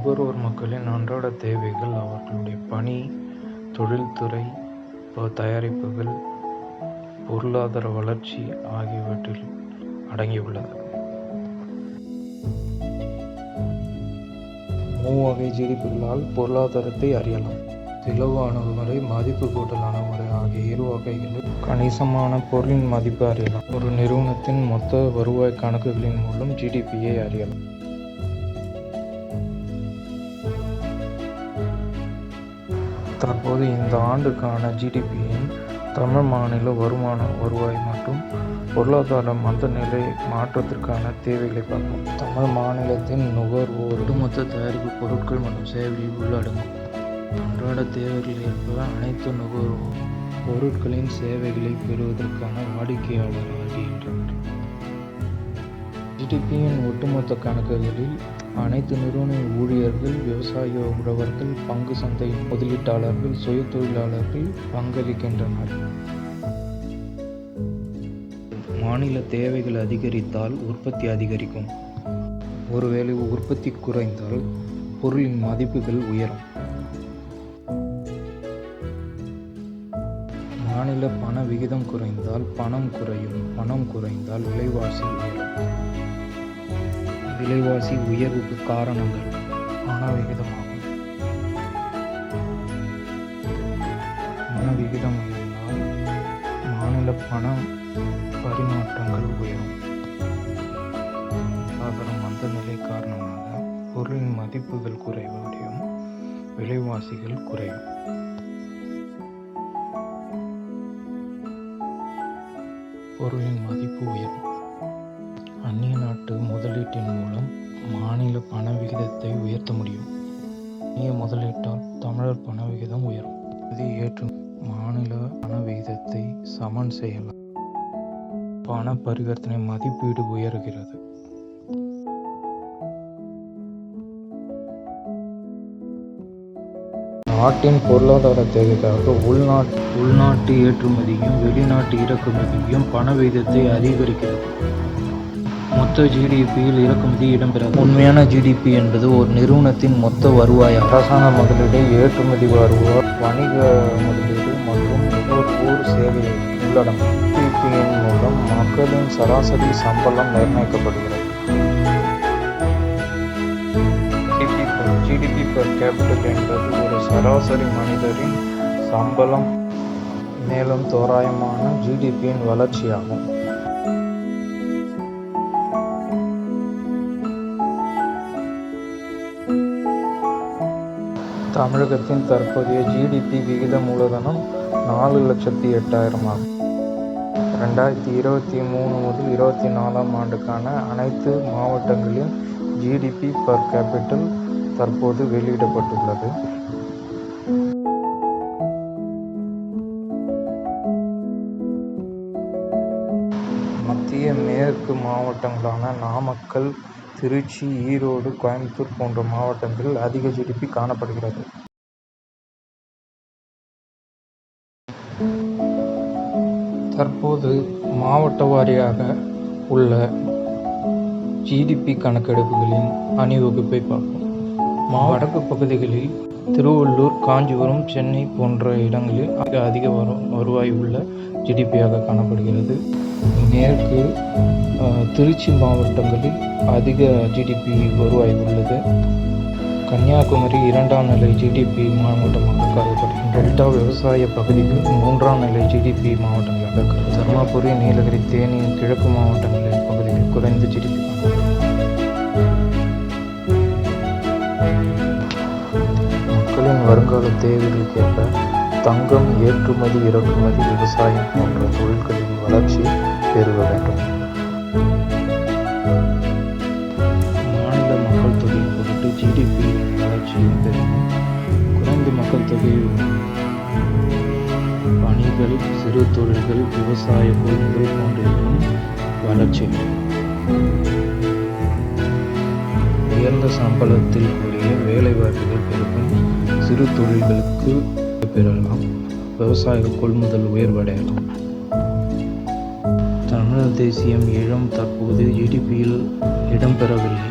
நுகர்வோர் மக்களின் அன்றாட தேவைகள் அவர்களுடைய பணி, தொழில்துறை, தயாரிப்புகள், பொருளாதார வளர்ச்சி ஆகியவற்றில் அடங்கியுள்ளது. மூவகை ஜிடிபிகளால் பொருளாதாரத்தை அறியலாம். செலவு அணுகுமுறை, மதிப்பு கூட்டல் அணுகுமுறை ஆகிய இரு வகைகளில் கணிசமான பொருளின் மதிப்பு அறியலாம். ஒரு நிறுவனத்தின் மொத்த வருவாய் கணக்குகளின் மூலம் ஜிடிபியை அறியலாம். தற்போது இந்த ஆண்டுக்கான ஜிடிபியின் தமிழ் மாநில வருவாய் மற்றும் பொருளாதார மந்தநிலை மாற்றத்திற்கான தேவைகளை பார்ப்போம். தமிழ் மாநிலத்தின் நுகர்வோர் ஒட்டுமொத்த தயாரிப்பு பொருட்கள் மற்றும் சேவைகளில் உள்ளடங்கும். அன்றாட தேவைகள் ஏற்ப அனைத்து நுகர்வோர் பொருட்களின் சேவைகளை பெறுவதற்கான வாடிக்கையாளர் ஆகின்றனர். ஜிடிபியின் ஒட்டுமொத்த கணக்குகளில் அனைத்து நிறுவன ஊழியர்கள், விவசாய உழவர்கள், பங்கு சந்தை முதலீட்டாளர்கள், சுய தொழிலாளர்கள் பங்களிக்கின்றனர். மாநில தேவைகள் அதிகரித்தால் உற்பத்தி அதிகரிக்கும். ஒருவேளை உற்பத்தி குறைந்தால் பொருளின் மதிப்புகள் உயரும். மாநில பண விகிதம் குறைந்தால் பணம் குறையும். பணம் குறைந்தால் விலைவாசி உயரும். விலைவாசி உயர்வுக்கு காரணங்கள் பண விகிதமாகும். பண விகிதம் உயர்ந்தால் மாநில பண பரிமாற்றங்கள் உயரும். மந்த நிலை காரணமாக பொருளின் மதிப்புகள் குறைவடையும். விலைவாசிகள் குறையும். பொருளின் மதிப்பு உயரும். அந்நிய நாட்டு முதலீட்டின் மூலம் மாநில பண விகிதத்தை உயர்த்த முடியும். அந்நிய முதலீட்டால் தமிழர் பண விகிதம் உயரும். இது ஏற்று மாநில பண விகிதத்தை சமன் செய்யலாம். பண பரிவர்த்தனை மதிப்பீடு உயர்கிறது. நாட்டின் பொருளாதார தேவைக்காக உள்நாட்டு ஏற்றுமதியும் வெளிநாட்டு இறக்குமதியும் பண விகிதத்தை அதிகரிக்கிறது. மொத்த ஜிடிபியில் இறக்குமதி இடம்பெறாது. உண்மையான ஜிடிபி என்பது ஒரு நிறுவனத்தின் மொத்த வருவாய், அரசாங்க முதலீடு, ஏற்றுமதி வருவாய், வணிக முதலீடு மற்றும் நுகர்வோர் சேவை உள்ளடங்கும். ஜிடிபியின் மூலம் மக்களின் சராசரி சம்பளம் நிர்ணயிக்கப்படுகிறது. ஜிடிபி பெர் கேபிட்டல் என்பது ஒரு சராசரி மனிதரின் சம்பளம், மேலும் தோராயமான ஜிடிபியின் வளர்ச்சியாகும். தமிழகத்தின் தற்போதைய ஜிடிபி விகித மூலதனம் 4,08,000 ஆகும். 2023 முதல் 24 ஆண்டுக்கான அனைத்து மாவட்டங்களின் ஜிடிபி பர் கேபிட்டல் தற்போது வெளியிடப்பட்டுள்ளது. மத்திய மேற்கு மாவட்டங்களான நாமக்கல், திருச்சி, ஈரோடு, கோயம்புத்தூர் போன்ற மாவட்டங்களில் அதிக ஜிடிபி காணப்படுகிறது. தற்போது மாவட்ட வாரியாக உள்ள ஜிடிபி கணக்கெடுப்புகளின் அணிவகுப்பை பார்ப்போம். வடக்கு பகுதிகளில் திருவள்ளூர், காஞ்சிபுரம், சென்னை போன்ற இடங்களில் அதிக வருவாய் உள்ள ஜிடிபியாக காணப்படுகிறது. மேற்கு திருச்சி மாவட்டங்களில் அதிக ஜிடிபி வருவாய் உள்ளது. கன்னியாகுமரி 2ஆம் நிலை ஜிடிபி மாவட்டமாக கருதப்படுகிறது. டெல்டா விவசாய பகுதிகள் 3ஆம் நிலை ஜிடிபி மாவட்டங்களாக கருது. தர்மபுரி, நீலகிரி, தேனி, கிழக்கு மாவட்டங்களின் பகுதிகளில் குறைந்த ஜிடிபி மக்களின் வருங்கால தேவைகளுக்கேற்ப தங்கம், ஏற்றுமதி, இறக்குமதி, விவசாயம் போன்ற தொழில்களின் வளர்ச்சி பெருக வேண்டும். மாநில மக்கள் தொகையை பொறுத்து ஜிடிபி வளர்ச்சியும் பெருகும். குறைந்த மக்கள் தொகை பணிகள், சிறு தொழில்கள், விவசாய கொள்முதல் போன்றவையும் வளர்ச்சி. உயர்ந்த சம்பளத்தில் கூடிய வேலைவாய்ப்புகள் பெருகும். சிறு தொழில்களுக்கு பெறலாம். விவசாய கொள்முதல் உயர்வடையலாம். தமிழர் தேசியம் ஈழம் தற்போது ஜிடிபியில் இடம்பெறவில்லை.